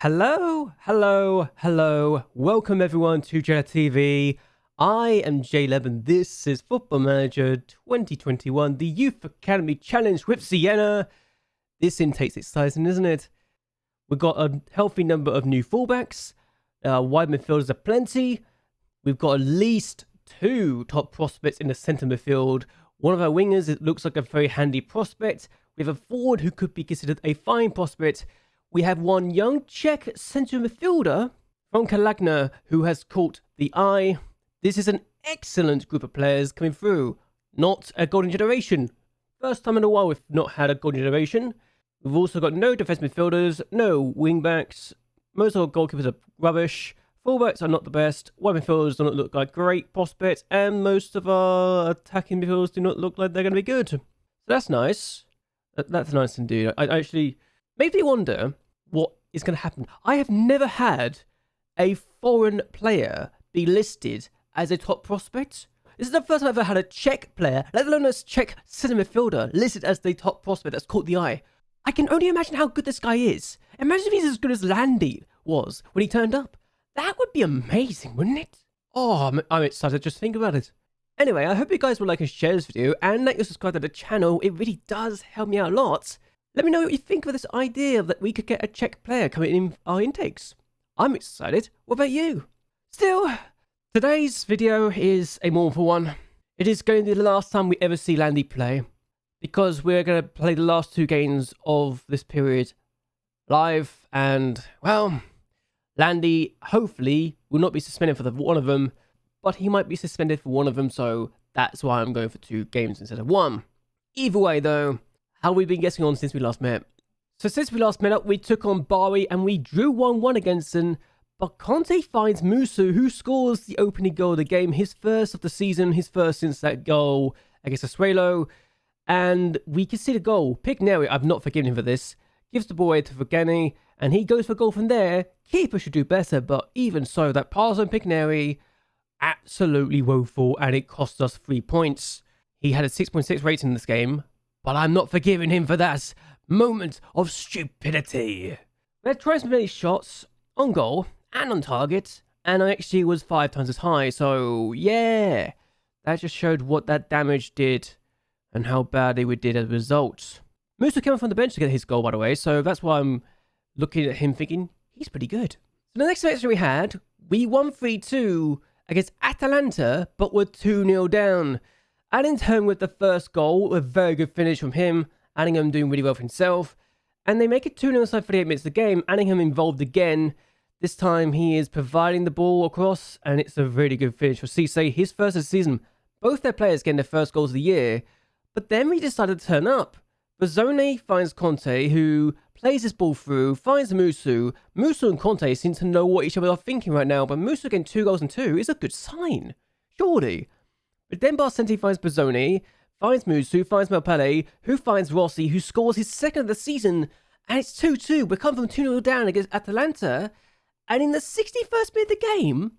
Hello. Welcome everyone to JLABTV. I am JLAB and this is Football Manager 2021, the Youth Academy Challenge with Siena. This intake's exciting, isn't it? We've got a healthy number of new fullbacks. Wide midfielders are plenty. We've got at least 2 top prospects in the centre midfield. One of our wingers, it looks like a very handy prospect. We have a forward who could be considered a fine prospect. We have one young Czech centre midfielder from Kalagna who has caught the eye. This is an excellent group of players coming through. Not a golden generation. First time in a while we've not had a golden generation. We've also got no defence midfielders, no wing backs. Most of our goalkeepers are rubbish. Fullbacks are not the best. Wide midfielders do not look like great prospects. And most of our attacking midfielders do not look like they're going to be good. So that's nice. That's nice indeed. I actually made me wonder what is going to happen. I have never had a foreign player be listed as a top prospect. This is the first time I've ever had a Czech player, let alone a Czech centre midfielder, listed as the top prospect that's caught the eye. I can only imagine how good this guy is. Imagine if he's as good as Landi was when he turned up. That would be amazing, wouldn't it? Oh, I'm excited just think about it. Anyway, I hope you guys will like and share this video and that you subscribe to the channel. It really does help me out a lot. Let me know what you think of this idea that we could get a Czech player coming in our intakes. I'm excited. What about you? Still, today's video is a mournful one. It is going to be the last time we ever see Landi play, because we're going to play the last 2 games of this period live, and, well, Landi hopefully will not be suspended for one of them, but he might be suspended for one of them, so that's why I'm going for 2 games instead of 1. Either way, though, how we've been getting on since we last met. So since we last met up, we took on Bari and we drew 1-1 against them, but Conte finds Musu, who scores the opening goal of the game, his first of the season, his first since that goal against Asuelo, and we can see the goal. Pigneri, I've not forgiven him for this, gives the ball away to Fegeni, and he goes for a goal from there. Keeper should do better, but even so, that pass on Pigneri, absolutely woeful, and it cost us 3 points. He had a 6.6 rating in this game, but I'm not forgiving him for that moment of stupidity. We had twice as many shots on goal and on target, and our XG was 5 times as high, so yeah, that just showed what that damage did and how badly we did as a result. Musa came from the bench to get his goal, by the way, so that's why I'm looking at him thinking, he's pretty good. So the next match we had, we won 3-2 against Atalanta, but were 2-0 down. Adding turn with the first goal, a very good finish from him. Adingham doing really well for himself. And they make it 2-0 inside 38 minutes of the game. Adingham involved again. This time he is providing the ball across, and it's a really good finish for Cisse, his first of the season. Both their players getting their first goals of the year. But then we decided to turn up. Bazzone finds Conte, who plays this ball through, finds Musu. Musu and Conte seem to know what each other are thinking right now, but Musu getting 2 goals and 2 is a good sign. Surely. But then Barcenti finds Bazzone, finds Musu, finds Melpele, who finds Rossi, who scores his second of the season, and it's 2-2. We come from 2-0 down against Atalanta, and in the 61st minute of the game,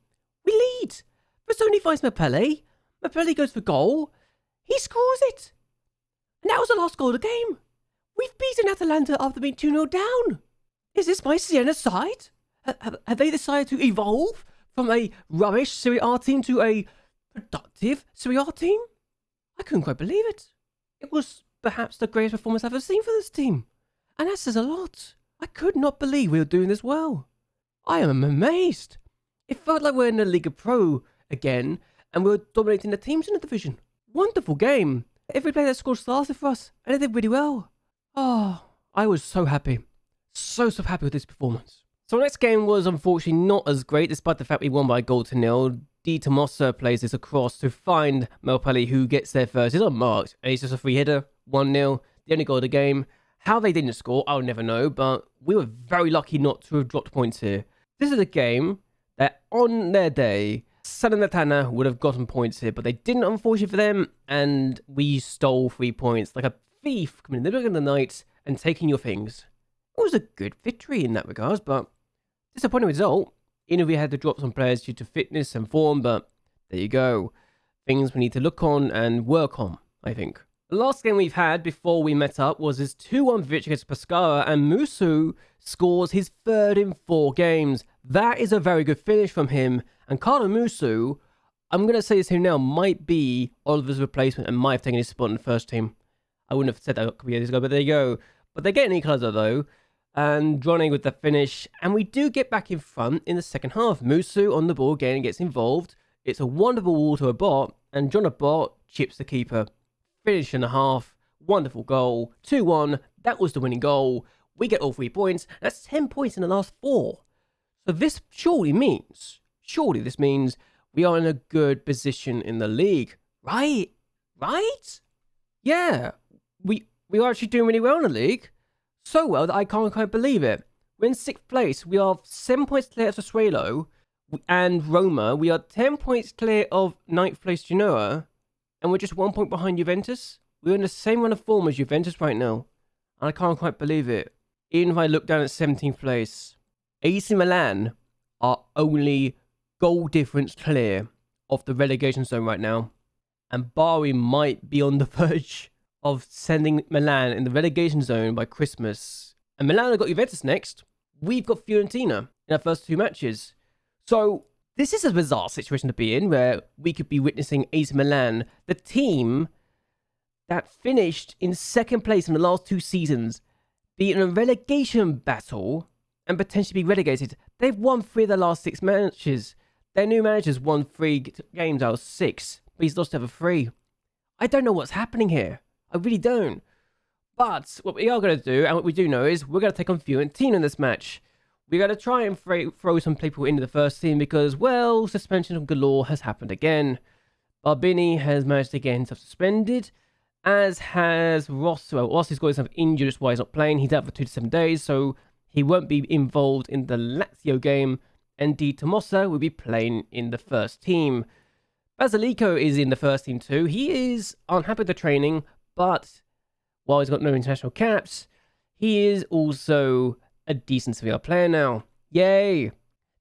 we lead. Bazzone finds Melpele, Melpele goes for goal, he scores it, and that was the last goal of the game. We've beaten Atalanta after being 2-0 down. Is this my Siena side? Have they decided to evolve from a rubbish Serie A team to a productive Serie A team? I couldn't quite believe it. It was perhaps the greatest performance I've ever seen for this team. And that says a lot. I could not believe we were doing this well. I am amazed. It felt like we're in the Liga Pro again, and we were dominating the teams in the division. Wonderful game. Every player that scored started for us, and they did really well. Oh, I was so happy. So happy with this performance. So our next game was unfortunately not as great, despite the fact we won by a goal to 0. Di Tomosa plays this across to find Melpele, who gets there first. He's unmarked, and he's just a free header, 1-0, the only goal of the game. How they didn't score, I'll never know, but we were very lucky not to have dropped points here. This is a game that, on their day, Salernitana would have gotten points here, but they didn't, unfortunately for them, and we stole 3 points, like a thief coming in the middle of the night and taking your things. It was a good victory in that regards, but disappointing result. Even if we had to drop some players due to fitness and form, but there you go. Things we need to look on and work on, I think. The last game we've had before we met up was his 2-1 victory against Pescara, and Musu scores his 3rd in 4 games. That is a very good finish from him, and Carlo Musu, I'm going to say this here now, might be Oliver's replacement and might have taken his spot in the first team. I wouldn't have said that a couple of years ago, but there you go. But they're getting equaliser though, and Johnny with the finish, and we do get back in front in the second half. Musu on the ball again and gets involved. It's a wonderful ball to a bot, and John Bot chips the keeper. Finish in the half, wonderful goal, 2-1, that was the winning goal. We get all 3 points, that's 10 points in the last 4. So this surely this means we are in a good position in the league, right? Right? Yeah, we are actually doing really well in the league. So well that I can't quite believe it. We're in 6th place. We are 7 points clear of Sassuolo and Roma. We are 10 points clear of 9th place Genoa. And we're just 1 point behind Juventus. We're in the same run of form as Juventus right now. And I can't quite believe it. Even if I look down at 17th place, AC Milan are only goal difference clear of the relegation zone right now. And Bari might be on the verge of sending Milan in the relegation zone by Christmas. And Milan have got Juventus next. We've got Fiorentina in our first 2 matches. So this is a bizarre situation to be in, where we could be witnessing AC Milan, the team that finished in 2nd place in the last 2 seasons, be in a relegation battle and potentially be relegated. They've won 3 of their last 6 matches. Their new manager's won 3 games out of 6, but he's lost over 3. I don't know what's happening here. I really don't. But what we are going to do, and what we do know, is we're going to take on Fiorentina in this match. We're going to try and throw some people into the first team because, well, suspension of galore has happened again. Barbini has managed to get himself suspended, as has Ross. Well, Ross has got himself injured, that's why he's not playing. He's out for 2 to 7 days, so he won't be involved in the Lazio game. And Di Tomosa will be playing in the first team. Basilico is in the first team too. He is unhappy with the training, but while he's got no international caps, he is also a decent Serie A player now. Yay!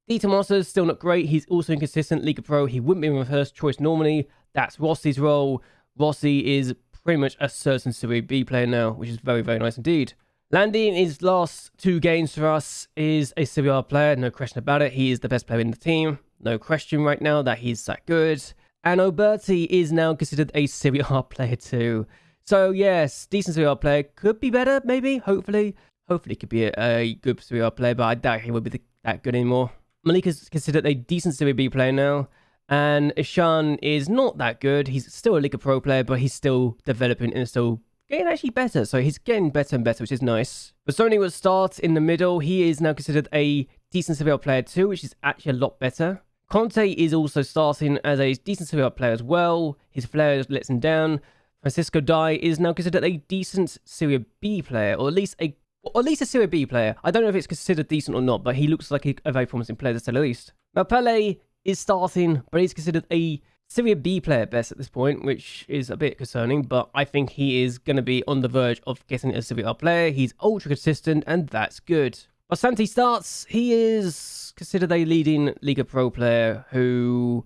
Di Tomosa is still not great. He's also inconsistent. Liga Pro, he wouldn't be my first choice normally. That's Rossi's role. Rossi is pretty much a certain Serie B player now, which is very, very nice indeed. Landi in his last 2 games for us is a Serie A player, no question about it. He is the best player in the team. No question right now that he's that good. And Oberti is now considered a Serie A player too. So yes, decent Serie A player. Could be better, maybe, hopefully. Hopefully could be a good Serie A player, but I doubt he will be that good anymore. Malika's considered a decent Serie B player now. And Ishan is not that good. He's still a Liga Pro player, but he's still developing and still getting actually better. So he's getting better and better, which is nice. Bassoni will start in the middle. He is now considered a decent Serie A player too, which is actually a lot better. Conte is also starting as a decent Serie A player as well. His flair lets him down. Francisco Dai is now considered a decent Serie B player, or at least a Serie B player. I don't know if it's considered decent or not, but he looks like a very promising player to say the least. Malpele is starting, but he's considered a Serie B player at best at this point, which is a bit concerning, but I think he is going to be on the verge of getting a Serie A player. He's ultra consistent, and that's good. Basanti starts. He is considered a leading Liga Pro player who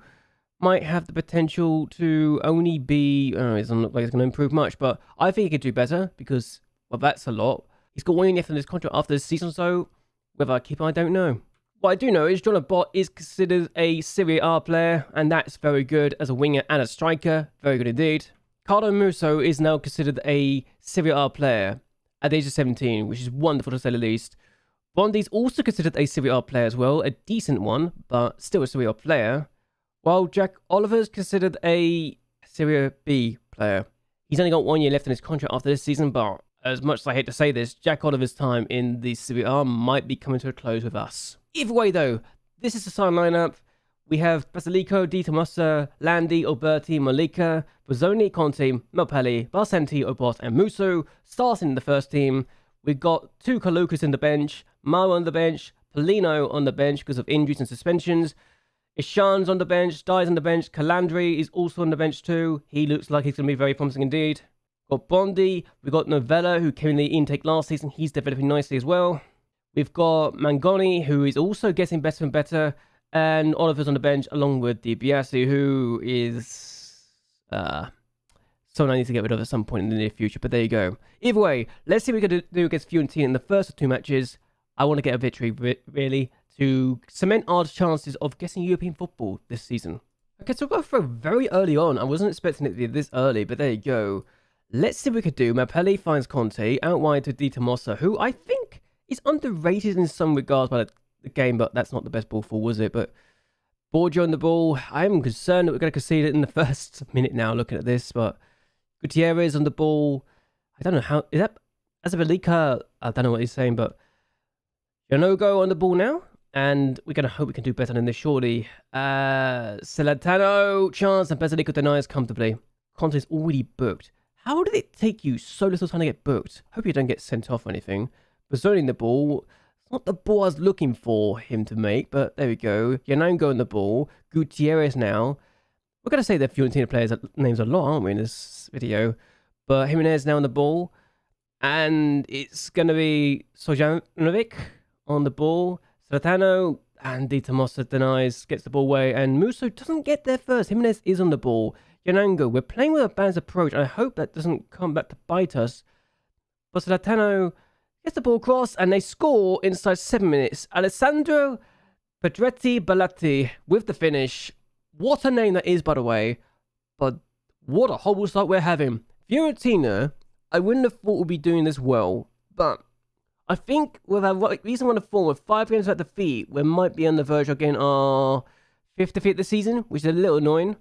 might have the potential to only be... it doesn't look like he's going to improve much, but I think he could do better because, well, that's a lot. He's got 1 year left in his contract after this season, so whether I keep him, I don't know. What I do know is John Bot is considered a Serie A player, and that's very good as a winger and a striker. Very good indeed. Carlo Muso is now considered a Serie A player at the age of 17, which is wonderful to say the least. Bondi's also considered a Serie A player as well, a decent one, but still a Serie A player. While Jack Oliver's considered a Serie B player. He's only got 1 year left in his contract after this season, but as much as I hate to say this, Jack Oliver's time in the Serie A might be coming to a close with us. Either way though, this is the starting lineup. We have Basilico, Di Tomosa, Landi, Oberti, Malika, Bozzoni, Conte, Malpelli, Barsenti, Obot, and Musso starting in the first team. We've got 2 Kalukas in the bench, Maro on the bench, Polino on the bench because of injuries and suspensions. Ishan's on the bench, Dai's on the bench, Calandri is also on the bench too. He looks like he's going to be very promising indeed. Got Bondi, we've got Novella who came in the intake last season, he's developing nicely as well. We've got Mangoni who is also getting better and better, and Oliver's on the bench along with Di Biasi who is someone I need to get rid of at some point in the near future. But there you go. Either way, let's see what we can do against Fiorentina in the first of 2 matches. I want to get a victory, really, to cement our chances of getting European football this season. Okay, so we've got a throw very early on. I wasn't expecting it to be this early, but there you go. Let's see what we could do. Mapelli finds Conte out wide to Di Tomaso, who I think is underrated in some regards by the game, but that's not the best ball for, was it? But Borgia on the ball. I am concerned that we're going to concede it in the first minute now, looking at this, but Gutierrez on the ball. I don't know how... Is that... As a Velika, I don't know what he's saying, but Janogo on the ball now. And we're going to hope we can do better than this, surely. Celentano, chance, and Basilico denies comfortably. Conte's already booked. How did it take you so little time to get booked? Hope you don't get sent off or anything. Bazzoning the ball. It's not the ball I was looking for him to make, but there we go. Yanango on the ball. Gutierrez now. We're going to say the Fiorentina players' names a lot, aren't we, in this video? But Jimenez now on the ball. And it's going to be Sojanovic on the ball. Celentano and Di Tomaso denies, gets the ball away, and Musso doesn't get there first. Jimenez is on the ball. Yanango, we're playing with a balanced approach. I hope that doesn't come back to bite us. But Celentano gets the ball across, and they score inside 7 minutes. Alessandro Pedretti Ballatti with the finish. What a name that is, by the way. But what a horrible start we're having. Fiorentina, I wouldn't have thought would be doing this well, but I think with our recent run of form, with 5 games without defeat, we might be on the verge of getting our 5th defeat of the season, which is a little annoying.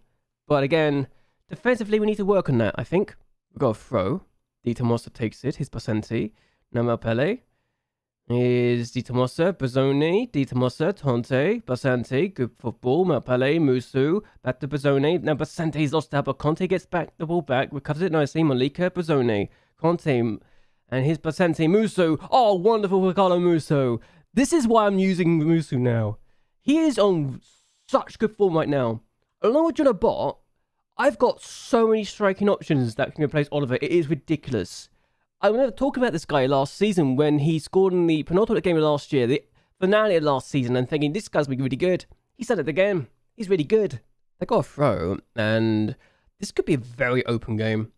But again, defensively, we need to work on that, I think. We've got a throw. Di Tomaso takes it. His Passenti. Now Mapelli. Here's Di Tomaso. Bazzoni. Di Tomaso. Tonte. Passenti. Good football. Mapelli. Musu. Back to Bazzoni. Now Passenti's lost out, but Conte gets back the ball back. Recovers it nicely. Malika. Bazzoni. Conte. And his Passenti. Musu. Oh, wonderful Ricardo Musu. This is why I'm using Musu now. He is on such good form right now. Along with Jonah Bot, I've got so many striking options that can replace Oliver. It is ridiculous. I remember talking about this guy last season when he scored in the penultimate game of last year, the finale of last season, and thinking, this guy's going to be really good. He said it again. He's really good. They got a throw, and this could be a very open game.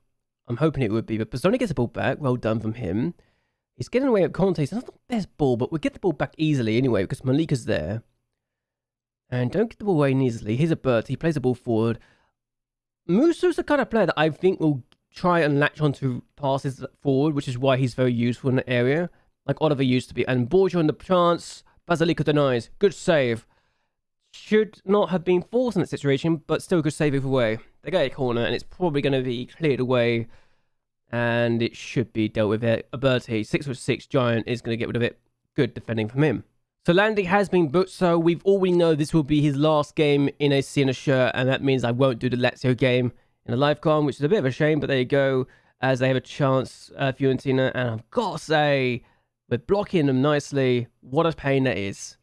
I'm hoping it would be, but Bazzoni gets the ball back. Well done from him. He's getting away at Conte. It's not the best ball, but we'll get the ball back easily anyway because Malika's there. And don't get the ball away easily. Here's a Bert. He plays the ball forward. Musu's the kind of player that I think will try and latch onto passes forward, which is why he's very useful in that area, like Oliver used to be. And Borgia on the chance. Basilico denies. Good save. Should not have been forced in that situation, but still a good save either way. They get a corner, and it's probably going to be cleared away. And it should be dealt with it. Berti, 6'6" giant, is going to get rid of it. Good defending from him. So Landi has been booked, so we've already know this will be his last game in a Siena shirt, and that means I won't do the Lazio game in a live con, which is a bit of a shame, but there you go, as they have a chance, Fiorentina, and I've got to say, we're blocking them nicely. What a pain that is.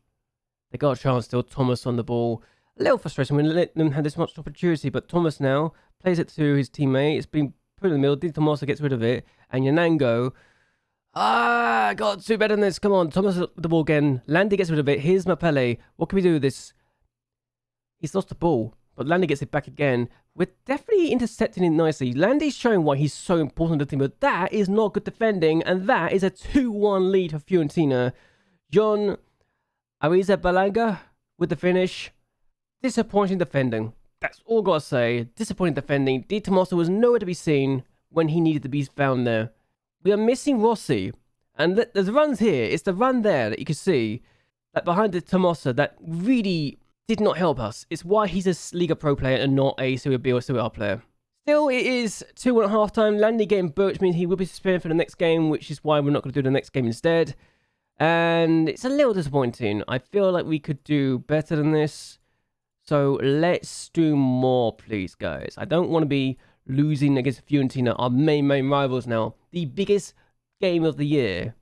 They got a chance still. Thomas on the ball. A little frustrating when they let them have this much opportunity, but Thomas now plays it to his teammate. It's been put in the middle. Di Tomaso gets rid of it, and Yanango. Got to better than this. Come on, Thomas the ball again. Landi gets rid of it. Here's Mapelli. What can we do with this? He's lost the ball, but Landi gets it back again. We're definitely intercepting it nicely. Landi's showing why he's so important to the team, but that is not good defending, and that is a 2-1 lead for Fiorentina. John Arrizabalaga with the finish. Disappointing defending. That's all I've got to say. Disappointing defending. Di Tomaso was nowhere to be seen when he needed to be found there. We are missing Rossi. And there's runs here. It's the run there that you can see that behind the Tomaso that really did not help us. It's why he's a Liga Pro player and not a Serie B or Serie A player. Still, it is 2-1 at halftime. Landi getting booked means he will be suspended for the next game, which is why we're not going to do the next game instead. And it's a little disappointing. I feel like we could do better than this. So let's do more, please, guys. I don't want to be losing against Fiorentina, our main rivals now. The biggest game of the year,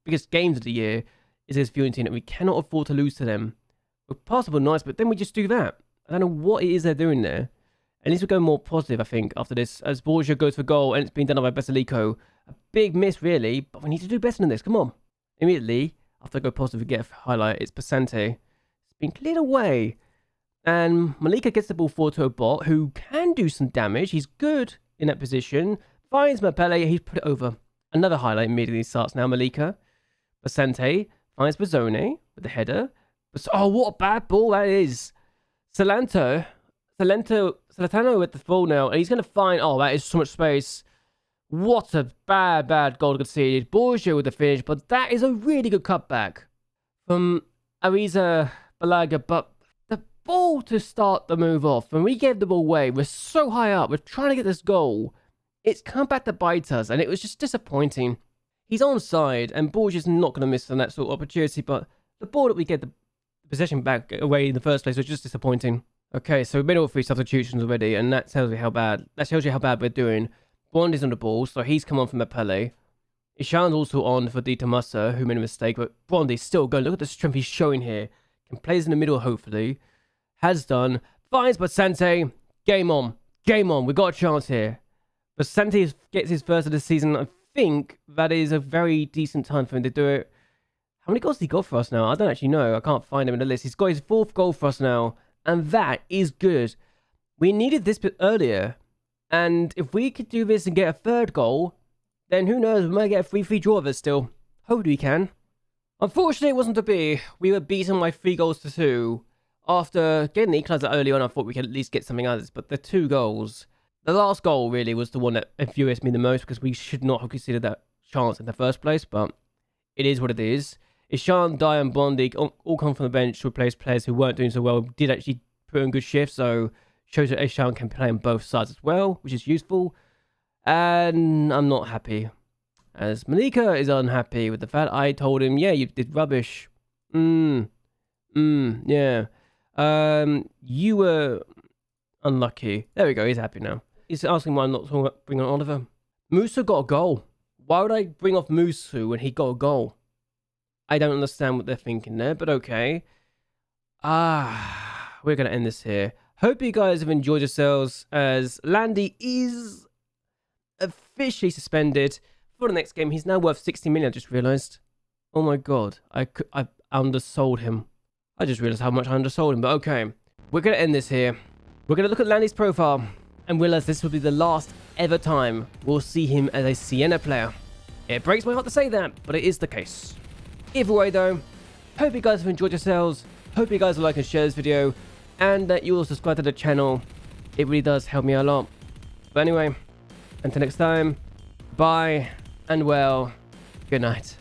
biggest games of the year is against Fiorentina. We cannot afford to lose to them. We're possible nice, but then we just do that. I don't know what it is they're doing there. At least we go more positive, I think, after this, as Borgia goes for goal, and it's been done by Basilico. A big miss, really, but we need to do better than this. Come on. Immediately, after I go positive, we get a highlight. It's Passante. It's been cleared away. And Malika gets the ball forward to a bot who can do some damage. He's good in that position. Finds Mapele. He's put it over. Another highlight immediately starts now. Malika. Basante finds Bazzone with the header. Oh, what a bad ball that is. Salatano with the ball now. And he's going to find... Oh, that is so much space. What a bad goal conceded. Borgia with the finish. But that is a really good cutback from Ariza Balaga. But the ball to start the move off. When we gave the ball away, we're so high up. We're trying to get this goal. It's come back to bite us. And it was just disappointing. He's onside. And Borgia's not going to miss on that sort of opportunity. But the ball that we get the possession back away in the first place was just disappointing. Okay, so we've made all 3 substitutions already, and that tells you how bad. That shows you how bad we're doing. Bond is on the ball, so he's come on from Mapele. Ishan's also on for Di Tomasa, who made a mistake, but Bondi's still going. Look at the strength he's showing here. Can plays in the middle, hopefully. Has done. Finds Basante. Game on. Game on. We've got a chance here. Basante gets his first of the season. I think that is a very decent time for him to do it. How many goals has he got for us now? I don't actually know. I can't find him in the list. He's got his 4th goal for us now. And that is good. We needed this bit earlier. And if we could do this and get a 3rd goal, then who knows? We might get a 3-3 draw of it still. Hopefully we can. Unfortunately, it wasn't to be. We were beaten by 3 goals to 2. After getting the equaliser early on, I thought we could at least get something out of this. But the 2 goals... The last goal really was the one that infuriates me the most, because we should not have considered that chance in the first place. But it is what it is. Ishan, Dai and Bondi all come from the bench to replace players who weren't doing so well. Did actually put in good shifts, so shows that Ishan can play on both sides as well, which is useful. And I'm not happy, as Malika is unhappy with the fact I told him, yeah, you did rubbish. Yeah. You were unlucky. There we go, he's happy now. He's asking why I'm not bringing on Oliver. Musa got a goal. Why would I bring off Musu when he got a goal? I don't understand what they're thinking there, but okay. We're going to end this here. Hope you guys have enjoyed yourselves, as Landi is officially suspended for the next game. He's now worth 60 million, I just realised. Oh my god, I undersold him. I just realised how much I undersold him, but okay. We're going to end this here. We're going to look at Landi's profile and realise this will be the last ever time we'll see him as a Siena player. It breaks my heart to say that, but it is the case. Either way though, hope you guys have enjoyed yourselves, hope you guys will like and share this video, and that you will subscribe to the channel. It really does help me a lot. But anyway, until next time, bye, and well, good night.